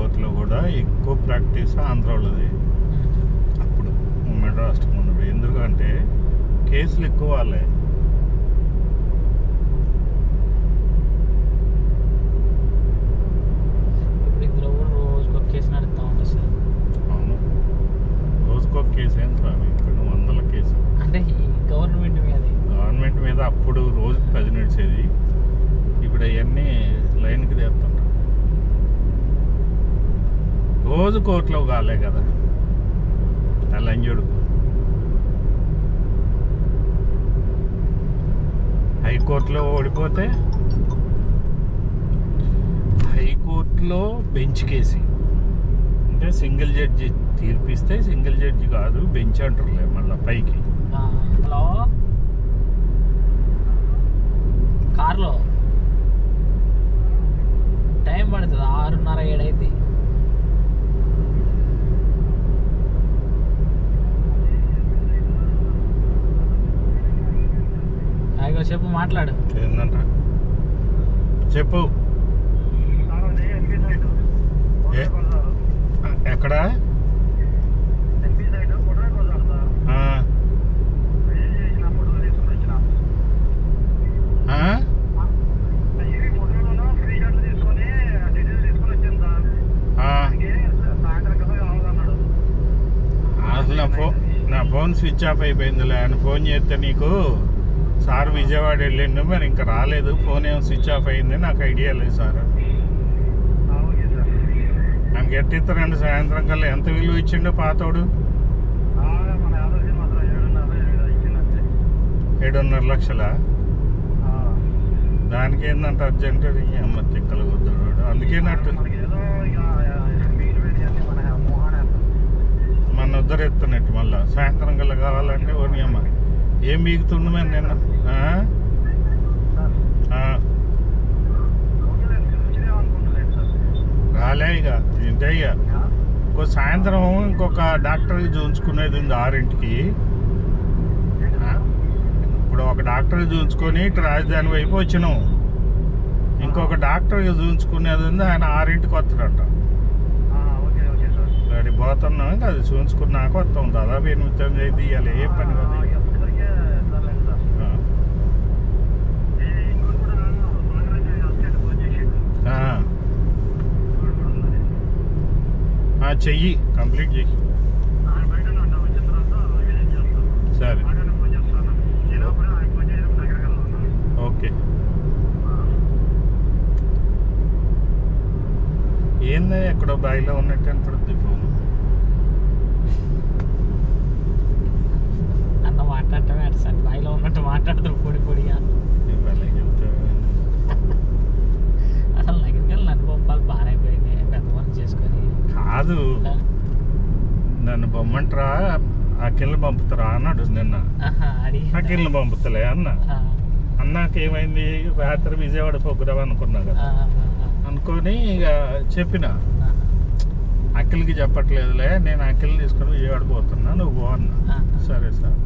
హైకోర్టులో కూడా ఎక్కువ ప్రాక్టీస్ ఆంధ్రాలోది అప్పుడు ఉమ్మడి రాష్ట్రం ఉన్నప్పుడు. ఎందుకంటే కేసులు ఎక్కువ వాళ్ళే. ఇప్పుడు ఇందులో కూడా రోజుకొక కేసు నడుస్తూ ఉంటుంది సార్. అవును, రోజుకొక కేసు ఏం రాదు, ఇక్కడ 100 కేసులు. అంటే ఈ గవర్నమెంట్ మీద అప్పుడు రోజుకి 10 నడిచేది, ఇప్పుడు అవన్నీ లైన్కి తెస్తుంటారు. రోజు కోర్టులో కాలే కదా ఆ లంజోడుకు. హైకోర్టులో ఓడిపోతే హైకోర్టులో బెంచ్ కేసి అంటే సింగిల్ జడ్జి తీర్పిస్తే, సింగిల్ జడ్జి కాదు బెంచ్ అంటారులే మళ్ళీ పైకి. హలో కార్లో టైం పడుతుంది 6:30 7 అయితే. అయ్యో చెప్పు, మాట్లాడు. ఏందంట చెప్పు. ఎక్కడ అసలు నా ఫోన్ స్విచ్ ఆఫ్ అయిపోయిందిలే. ఆయన ఫోన్ చేస్తే నీకు సార్ విజయవాడ వెళ్ళిండు మరి ఇంకా రాలేదు, ఫోన్ ఏమో స్విచ్ ఆఫ్ అయింది, నాకు ఐడియా లేదు సార్. ఆయనకి ఎట్టిస్తారండి సాయంత్రం కల్లా? ఎంత విలువ ఇచ్చిండు పాతోడు? 7.5 లక్షల. దానికి ఏంటంటే అర్జెంట్ అమ్మ తిక్కలు కుదురుడు. అందుకేనట్టు మన ఉద్దరెత్తున్నట్టు మళ్ళా సాయంత్రం కల్లా కావాలంటే ఓని అమ్మ ఏం బీగుతుండు మరి నిన్న. రాలే ఇక ఇంతే. ఇక ఇంకో సాయంత్రం ఇంకొక డాక్టర్కి చూపించుకునేది ఉంది 6ంటికి. ఇప్పుడు ఒక డాక్టర్కి చూపించుకొని ఇటు రాజధాని వైపు వచ్చినాం. ఇంకొక డాక్టర్కి చూపించుకునేది ఉంది, ఆయన 6ంటికి వస్తాడంట. అది పోతున్నాం, ఇంకా అది చూపించుకున్నాక వస్తాం. దాదాపు 8-9 అయితే ఇవ్వాలి, ఏ పని కదా. చెయ్యి, కంప్లీట్ చెయ్యి. సరే ఓకే. ఏందా ఎక్కడో బాయిలో ఉన్నట్టు అంటుంది ఫోన్. అన్న మాట్లాడటమే అటు సార్, బాయిలో ఉన్నట్టు మాట్లాడుతారు పొడి పొడిగా. అసలు నగరికల్ నన్ను బాగానే పోయింది పెద్ద వర్క్ చేసుకొని. కాదు, నన్ను బొమ్మంటరా అఖిల్ని పంపుతారా అన్నాడు నిన్న. అఖిల్ని పంపుతలే అన్న. అన్నాకేమైంది, రాత్రి విజయవాడ ప్రోగ్రాం అనుకున్నా కదా. అనుకొని ఇక చెప్పిన అఖిల్కి చెప్పట్లేదులే, నేను అఖిల్ని తీసుకొని విజయవాడ పోతున్నా, నువ్వు పో అన్నా. సరే సార్